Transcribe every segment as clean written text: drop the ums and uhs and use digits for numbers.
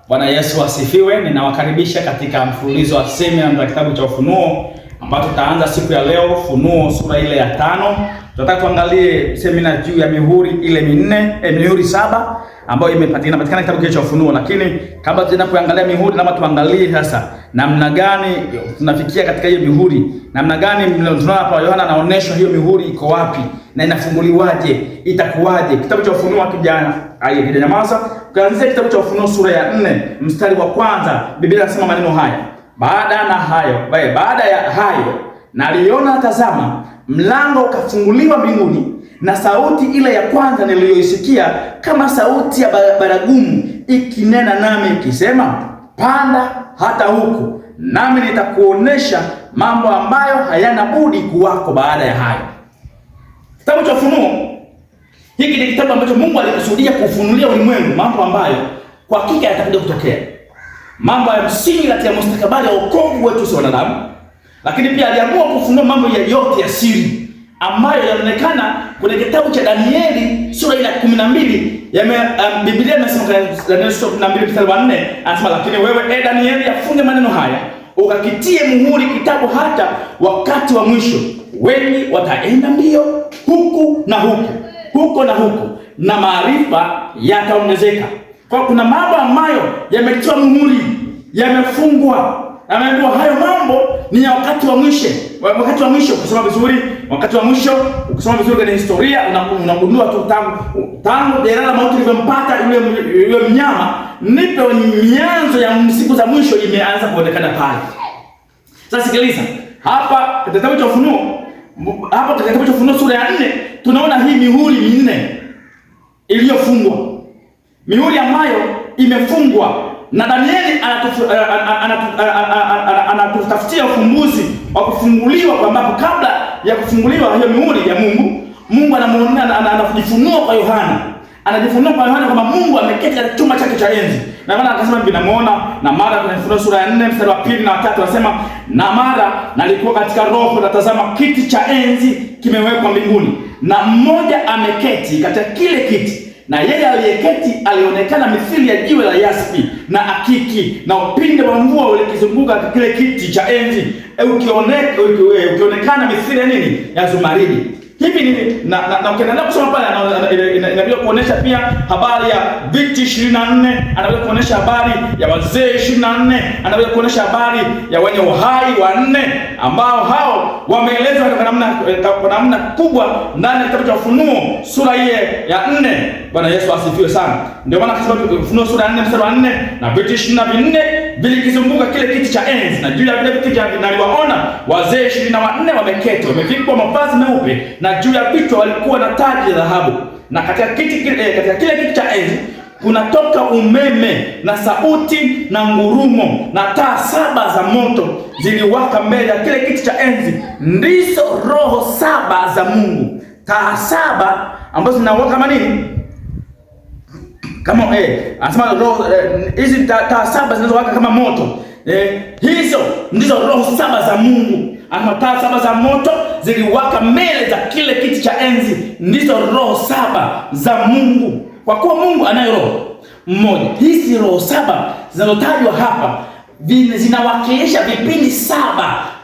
Bwana Yesu asifiwe. Ninawakaribisha katika mfululizo wa semina za kitabu cha Ufunuo ambapo tutaanza siku ya leo Ufunuo sura ile ya 5. Tunataka tuangalie semina juu ya mihuri ile mihuri 7 ambayo imepatikana kitabu cha Ufunuo. Lakini kabla tunapoangalia mihuri, naomba tuangalie sasa namna gani tunafikia katika hiyo mihuri. Namna gani tunaona hapa Yohana anaonyesha hiyo mihuri iko wapi na inafunguliwaje, itakuwaje. Kitabu cha Ufunuo kijanyamaza. Kuanzia kitabu cha Ufunuo sura ya 4 mstari wa kwanza, Biblia inasema maneno haya: baada ya hayo naliona, tazama, mlango ukafunguliwa mbinguni, na sauti ile ya kwanza niliyoisikia kama sauti ya baragumu ikinena nami ikisema, panda hata huku, nami nitakuonesha mambo ambayo hayana budi kuwako baada ya hayo. Kitabu cha Ufunuo hiki ni kitabu ambacho Mungu alikusudia kufunulia ulimwengu mambo ambayo kwa hakika yatakuja kutokea, mambo ya msingi katika mustakabali wa wokovu wetu sisi wanadamu. Lakini pia aliamua kufunua mambo yote ya siri ambayo yanaonekana kwenye kitabu cha Danieli sura ya 12. Biblia inasema katika Danieli sura ya 12 mstari wa 4, anasema, lakini wewe Danieli, yafunge maneno haya, ukakitie muhuri kitabu hata wakati wa mwisho. Wengi wataenda mbio huku na huku, na maarifa yataongezeka. Kwa kuna mambo ambayo yametiwa muhuri, yamefungwa. Ameambiwa hayo mambo ni ya wakati wa mwisho. Wakati wa mwisho, ukisoma vizuri, wakati wa mwisho, ukisoma vizuri kwenye historia, unagundua tu tangu jeraha la mauti lilipompata yule mnyama, ndipo mianzo ya siku za mwisho imeanza kuonekana pale. Sasa sikiliza, hapa katika kitabu cha Ufunuo sura ya 4 tunaona hii mihuri 4 iliyofungwa, mihuri ambayo imefungwa, na Danieli anatutafutia ufumbuzi wa kufunguliwa, kwa sababu kabla ya kufunguliwa hiyo mihuri ya Mungu anajifunua kwa Yohana. Anajifunua kwa Yohana kwamba Mungu ameketi katika chumba chake cha enzi. Na maana akasema vinamuona, na mara kwenye Ufunuo sura ya 4 mstari wa 2 na 3 anasema, na mara nalikuwa katika roho, na tazama, kiti cha enzi kimewekwa mbinguni, na mmoja ameketi katika kile kiti, na yeye aliyeketi alionekana mithili ya jiwe la yaspi na akiki, na upinde wa mvua ulikizunguka kile kiti cha enzi, ukionekana mithili ya nini? Ya zumaridi. Hivi ni na ukiendelea kusoma pale inabidi kuonesha pia habari ya viti 24, anabidi kuonesha habari ya wazee 24, anabidi kuonesha habari ya wenye uhai 4 ambao hao wameelezwa kwa namna kubwa ndani ya kitabu cha Ufunuo sura hii ya 4. Bwana Yesu asifiwe sana. Ndio maana akasema Ufunuo sura ya 4 mstari wa 4, na viti 24 vilikizunguka kile kiti cha enzi, na juu ya vile viti naliwaona wazee 24 wameketi, wamevikwa mavazi meupe, na juu ya vichwa walikuwa na taji ya dhahabu. Na katika kile kiti cha enzi kunatoka umeme na sauti na ngurumo, na taa 7 za moto ziliwaka mbele ya kile kiti cha enzi. Ndizo roho 7 za Mungu. Taa 7 ambazo zinawaka kama nini? Kama anasema roho hizi taa 7 zinazowaka kama moto. Hizo ndizo roho 7 za Mungu. Ama taa 7 za moto ziliwaka mbele za kile kiti cha enzi. Ndizo roho 7 za Mungu. Kwa kuwa Mungu anayo roho mmoja, hizi roho 7 zinazotajwa hapa zinawakilisha vipindi 7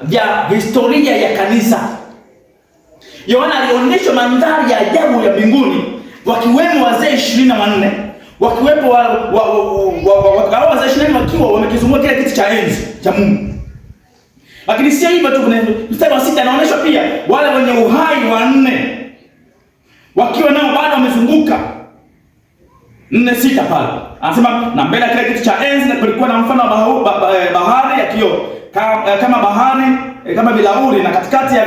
vya historia ya kanisa. Yohana alionyeshwa mandhari ya ajabu ya mbinguni, wakiwemo wazee 24, wakiwepo wazee 24 wakiwa wamekizunguka kile kiti cha enzi cha Mungu. Lakini sio hivyo tu, mstari wa 6 anaonyeshwa pia wale wenye uhai 4 wakiwa nao bado wamezunguka 4-6 pale. Anasema, na mbele ya kile kiti cha enzi kulikuwa na mfano wa bahari ya kioo kama bahari kama bilauri, na katikati ya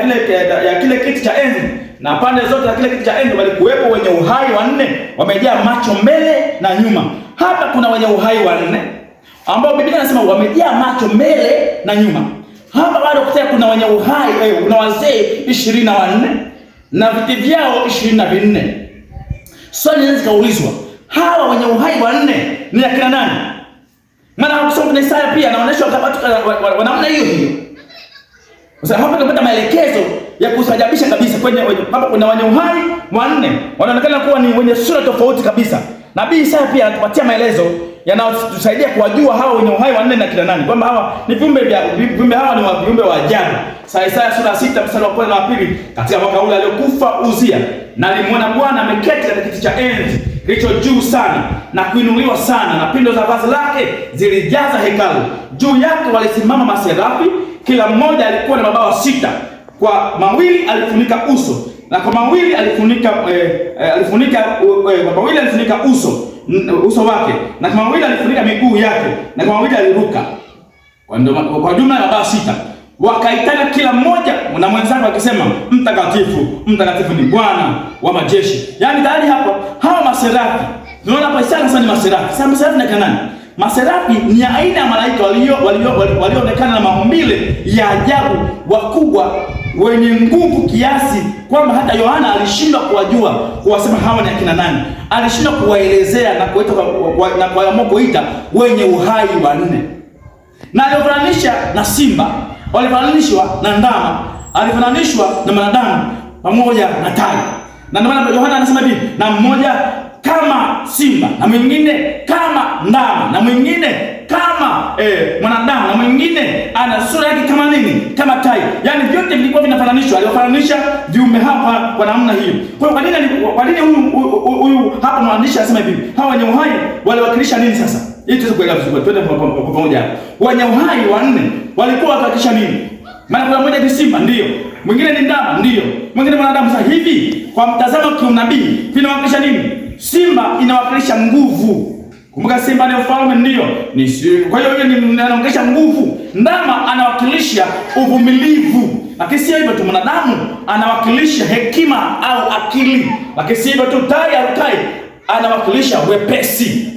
kile kiti cha enzi na pande zote za kile kiti cha enzi walikuwepo wenye uhai 4 wamejaa macho mbele na nyuma. Hapa kuna wenye uhai 4 ambao Biblia inasema wamejaa macho mbele na nyuma. Hapa bado kuna wenye uhai, kuna wazee 24 na viti vyao 24. Swali linaweza kaulizwa, hawa wenye uhai 4 ni akina nani? Maana kusoma kwenye Isaya pia anaonyesha watu wanamna hiyo. Sasa hapa tunapata maelekezo ya kusajabisha kabisa kwenye hapa kuna wenye uhai 4 wanaonekana kuwa ni wenye sura tofauti kabisa. Nabii Isaya pia anatupatia maelezo yanayotusaidia kuwajua hawa wenye uhai wanne na kina nani, kwamba hawa ni viumbe hawa ni viumbe wa ajabu. Isaya sura 6 mstari wa 1 na 2, katika mwaka ule aliokufa Uzia, na alimwona Bwana ameketi katika kiti cha enzi kilicho juu sana na kuinuliwa sana, na pindo za vazi lake zilijaza hekalu. Juu yake walisimama maserafi, kila mmoja alikuwa na mabawa 6. Kwa mawili alifunika uso, na kwa mawili alifunika uso wake, na kwa mawili alifunika miguu yake, na kwa mawili aliruka. Kwa jumla ya mabawa 6. Wakaitana kila mmoja na mwenzake akisema, mtakatifu, mtakatifu ni Bwana wa majeshi. Yaani tayari hapo hawa maserafi, tunaona hapa Isaya anasema ni maserafi. Sasa maserafi na nani? Maserafi ni aina ya malaika walioonekana na maumbile ya ajabu, wakubwa, wenye nguvu kiasi kwamba hata Yohana alishindwa kuwajua, kuwasema hawa ni akina nani. Alishindwa kuwaelezea na kuita na kuamua kuita wenye uhai wanne. Na alifananisha na simba, walifananishwa na ndama, alifananishwa na mwanadamu pamoja na tai. Na ndio maana Yohana anasema hivi, na mmoja kama simba, na mwingine kama ndama, na mwingine kama mwanadamu, na mwingine ana sura yake kama nini? Kama tai. Yaani vyote vilikuwa vinafananishwa, aliwafananisha viumbe hapa kwa namna hiyo. Kwa nini huyu hapa mwandishi anasema hivi? Hawa wenye uhai waliwakilisha nini sasa? Ili tuweze kuelewa vizuri. Twende kwa pamoja. Wenye uhai wanne walikuwa wakiwakilisha nini? Maana kuna mmoja ni simba, ndio. Mwingine ni ndama, ndio. Mwingine mwanadamu. Sasa hivi kwa mtazamo wa kiunabii vinawakilisha nini? Simba inawakilisha nguvu. Kumbuka simba ni ufalme, ndio. Kwa hiyo yeye ni anaongesha nguvu. Ndama anawakilisha uvumilivu. Lakini sio hivyo tu, mwanadamu anawakilisha hekima au akili. Lakini sio hivyo tu, tai au tai anawakilisha wepesi.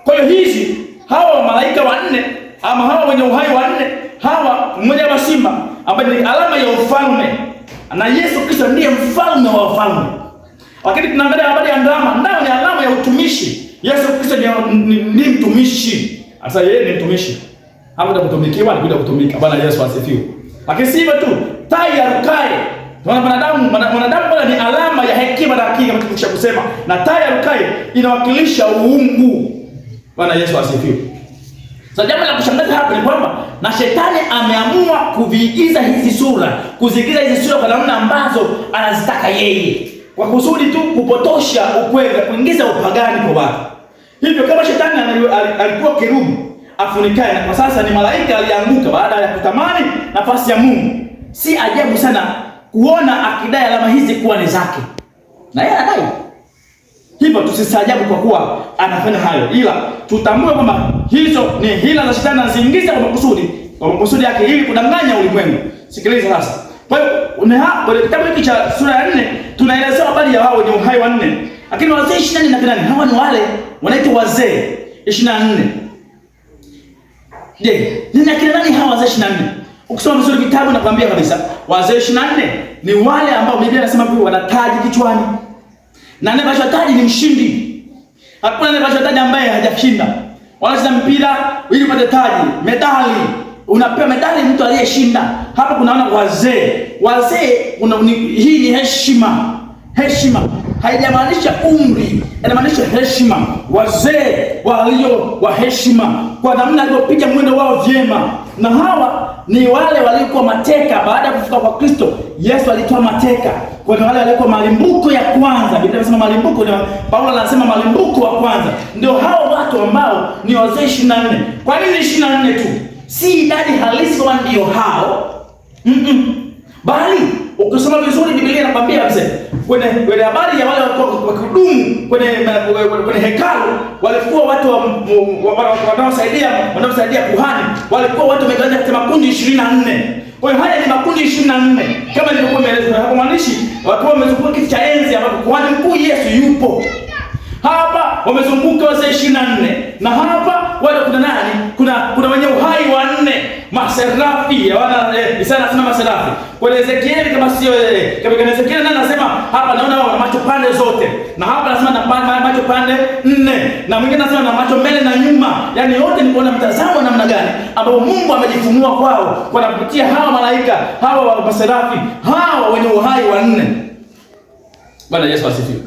Kwa hiyo hizi hawa malaika wanne ama hawa wenye uhai wanne, hawa mmoja wa simba ambaye ni alama ya ufalme, na Yesu Kristo ndiye mfalme wa wafalme. Lakini tunaangalia habari ya ndama, ndama ni alama ya utumishi. Yesu Kristo ni mtumishi. Sasa yeye ni mtumishi. Hakuja kutumikiwa, alikuja kutumika. Bwana Yesu asifiwe. Lakini si hivyo tu, tai arukaye. Tunaona mwanadamu bwana ni alama ya hekima na akili kama tulisha kusema, na tai arukaye inawakilisha uungu. Bwana Yesu asifiwe. Sasa jambo la kushangaza hapa ni kwamba na shetani ameamua kuviigiza hizi sura, kuziigiza hizi sura kwa namna ambazo anazitaka yeye, kwa kusudi tu kupotosha ukweli, kuingiza upagani kwa watu. Hivyo kama shetani alikuwa kerubi afunikaye, na kwa sasa ni malaika alianguka baada ya kutamani nafasi ya Mungu, si ajabu sana kuona akidai alama hizi kuwa ni zake. Na yeye anadai. Hivyo tusisaajabu kwa kuwa anafanya hayo, ila tutambue kwamba hizo ni hila za shetani anaziingiza kwa makusudi yake ili kudanganya ulimwengu. Sikiliza sasa. Kwa hiyo kwenye kitabu hiki cha sura ya 4 tunaelezea habari ya wao wenye uhai wanne. Lakini wazee 24 na nani? Hawa ni wale wanaitwa wazee 24. Je, ni akina nani hawa wazee 24? Ukisoma vizuri kitabu nakwambia kabisa, wazee 24 ni wale ambao Biblia inasema hivi wana taji kichwani. Na anayepashwa taji ni mshindi. Hakuna anayepashwa taji ambaye hajashinda. Wanacheza mpira ili upate taji, medali. Unapewa medali mtu aliyeshinda. Hapa kunaona wazee. Wazee hii ni heshima. Heshima haijamaanisha umri, inamaanisha heshima. Wazee walio wa heshima kwa namna waliopiga mwendo wao vyema. Na hawa ni wale walikuwa mateka baada ya kufika kwa Kristo. Yesu alitoa mateka kwa wale walikuwa malimbuko ya kwanza. Biblia inasema malimbuko, na Paulo anasema malimbuko wa kwanza. Ndio hao watu ambao ni wazee 24. Kwa nini 24 tu? Si idadi halisi kama ndio hao. Bali ukisoma vizuri Biblia inakwambia kabisa kwenye habari ya wale walikuwa wakihudumu kwenye hekalu, walikuwa watu wanaosaidia kuhani, walikuwa watu wamegawanyika katika makundi 24. Kwa hiyo haya ni makundi 24 kama nilivyokuwa nimeeleza hapo. Mwandishi wakiwa wamezunguka kiti cha enzi ambapo kuhani mkuu Yesu yupo. Hapa wamezunguka wazee 24, na hapa wale kuna nani? Kuna wenye uhai wanne, maserafi. Isaya anasema maserafi. Kwa Ezekieli kama sio kama Ezekieli nani anasema hapa naona wana macho pande zote. Na hapa anasema na macho pande 4. Na mwingine anasema na macho mbele na nyuma. Yaani yote ni kuona mtazamo namna gani ambao Mungu amejifunua kwao kwa kupitia hawa malaika, hawa maserafi, hawa wenye uhai wanne. Bwana Yesu asifiwe.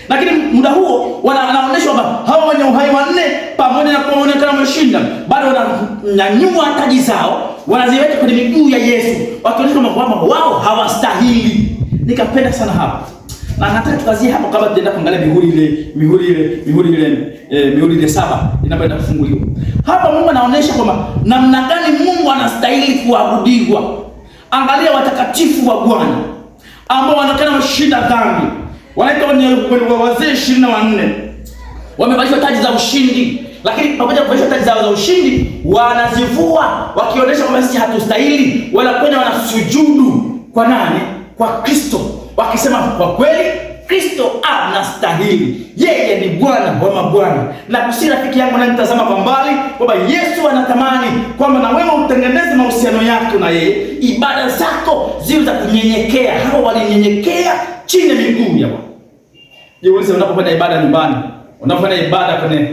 Lakini muda huo wanaonyeshwa kwamba hawa wenye uhai wanne pamoja na kuonekana wameshinda, bado wananyanyua taji zao, wanaziweka kwenye miguu ya Yesu, wakionyesha kwamba wao hawastahili. Nikapenda sana hapa. Na nataka tukazie hapo kabla tuenda kuangalia mihuri ile 7 inapoenda kufunguliwa. Hapa Mungu anaonyesha kwamba namna gani Mungu anastahili kuabudiwa. Angalia watakatifu wa Bwana ambao wanaonekana wameshinda dhambi. Wanaitwa wazee 24. Wamevalishwa taji za ushindi, lakini pamoja na kuvalishwa taji za ushindi, wanazivua wakionyesha kwamba sisi hatustahili. Wanakwenda wanasujudu kwa nani? Kwa Kristo, wakisema kwa kweli Kristo anastahili. Yeye ni Bwana wa mabwana. Na kusi rafiki yangu ananitazama kwa mbali kwamba Yesu anatamani kwamba na wewe utengeneze mahusiano yako na yeye. Ibada zako ziwe za kunyenyekea. Hao walinyenyekea chini ya miguu ya Bwana. Jiulize, unapofanya ibada nyumbani, unapofanya ibada kwenye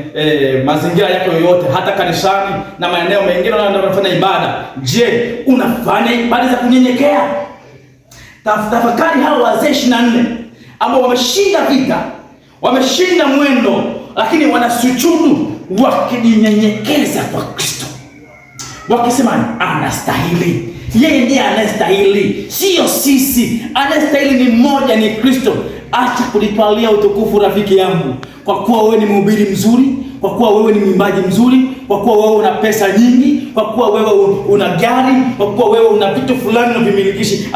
mazingira yako yoyote, hata kanisani na maeneo mengine unapofanya ibada, je, unafanya ibada za kunyenyekea? Tafakari hao wazee 24 ambao wameshinda vita, wameshinda mwendo, lakini wanasujudu wakijinyenyekeza kwa Kristo, wakisema anastahili. Yeye ndiye anastahili, sio sisi. Anastahili ni mmoja, ni Kristo. Acha kulitwalia utukufu rafiki yangu, kwa kuwa wewe ni mhubiri mzuri, kwa kuwa wewe ni mwimbaji mzuri, kwa kuwa wewe una pesa nyingi, kwa kuwa wewe una gari, kwa kuwa wewe una vitu fulani unavimilikishi,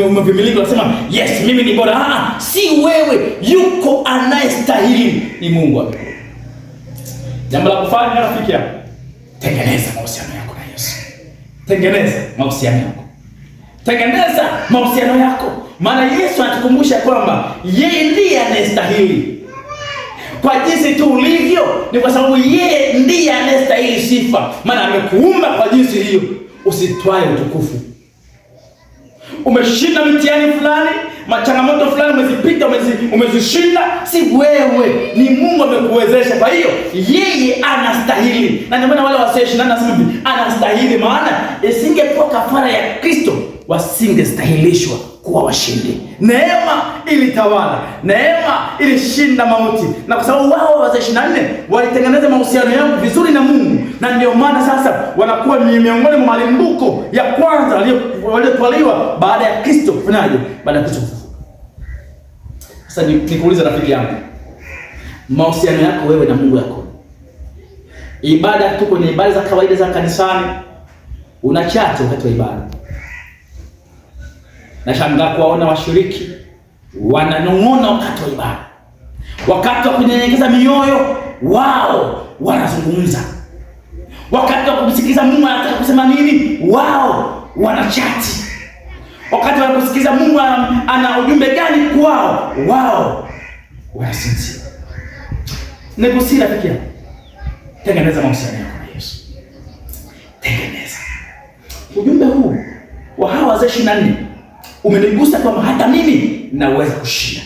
umevimiliki, unasema yes, mimi ni bora. Si wewe, yuko anayestahili, ni Mungu. Jambo la kufanya rafiki yangu, tengeneza mahusiano yako na Yesu. Tengeneza mahusiano yako. Tengeneza mahusiano yako. Maana Yesu anatukumbusha kwamba yeye ndiye anayestahili. Kwa jinsi tu ulivyo, ni kwa sababu yeye ndiye anayestahili sifa. Maana amekuumba kwa jinsi hiyo. Usitwae utukufu. Umeshinda mtihani fulani, machangamoto fulani umezipita, umezishinda, si wewe, ni Mungu amekuwezesha. Kwa hiyo yeye anastahili. Na ndio maana wale wazee 24 nasema anastahili, maana isingekuwa kafara ya Kristo wasingestahilishwa kuwa washindi. Neema ilitawala, neema ilishinda mauti. Na kwa sababu wao wazee 24 walitengeneza mahusiano yao vizuri na Mungu, na ndio maana sasa wanakuwa miongoni mwa malimbuko ya kwanza waliotwaliwa baada ya Kristo kufanyaje? Baada ya Kristo kufufuka. Sasa nikuuliza rafiki yangu, mahusiano yako wewe na Mungu yako, ibada tu kwenye ibada za kawaida za kanisani, unachache wakati wa ibada. Nashangaa kuwaona washiriki wananong'ona wakati wa ibada. Wakati wa kunyenyekeza mioyo wao wanazungumza. Wakati wa kumsikiza Mungu anataka kusema nini, wao wanachati. Wakati wa kusikiza Mungu ana ujumbe gani kwao, wao wanasinzia. Negusia rafiki yangu, tengeneza mahusiano yako na Yesu. Tengeneza. Ujumbe huu wa hawa wazee 24 umenigusa kwamba hata mimi naweza kushinda.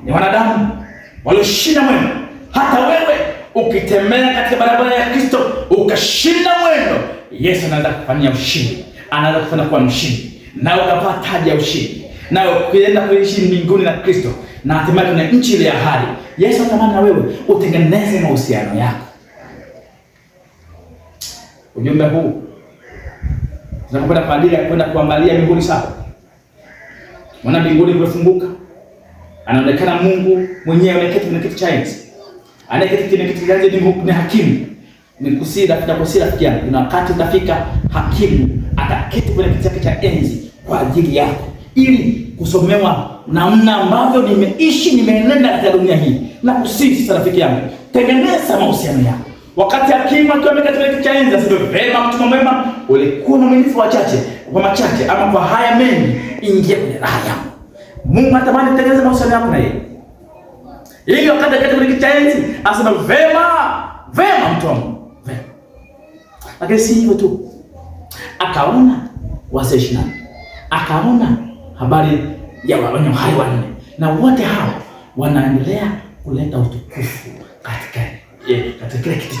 Ni wanadamu walioshinda mwendo. Hata wewe ukitembea katika barabara ya Kristo ukashinda mwendo, Yesu anaweza kufanyia ushindi. Anaweza kufanya kuwa mshindi, na ukapata taji ya ushindi, na ukienda kuishi mbinguni na Kristo, na hatimaye kuna nchi ile ya ahadi. Yesu anatamani na wewe utengeneze mahusiano yako. Ujumbe huu tunakwenda kwa ajili ya kwenda kuangalia mihuri 7. Mwana mbinguni kufunguka. Anaonekana Mungu mwenyewe ameketi kwenye kiti cha enzi. Anayeketi kwenye kiti cha enzi ni hakimu. Nikusida tutakusida rafiki yangu. Kuna wakati utafika hakimu ataketi kwenye kiti chake cha enzi kwa ajili yako, ili kusomewa namna ambavyo nimeishi, nimeenenda katika dunia hii. Na kusisi rafiki yangu, tengeneza mahusiano yako. Wakati hakimu akiwa ameketi kwenye kiti cha enzi, aseme vema mtu mwema, ulikuwa mwaminifu kwa machache, ama kwa haya mengi ingia kwenye raha yangu. Mungu anatamani kutengeneza mahusiano yako na yeye. Ili wakati aketi kwenye kiti cha enzi, aseme vema mtu wangu, vema. Lakini si hivyo tu. Akaona wazee 24. Akaona habari ya wenye uhai wanne, na wote hao wanaendelea kuleta utukufu katika kile kiti.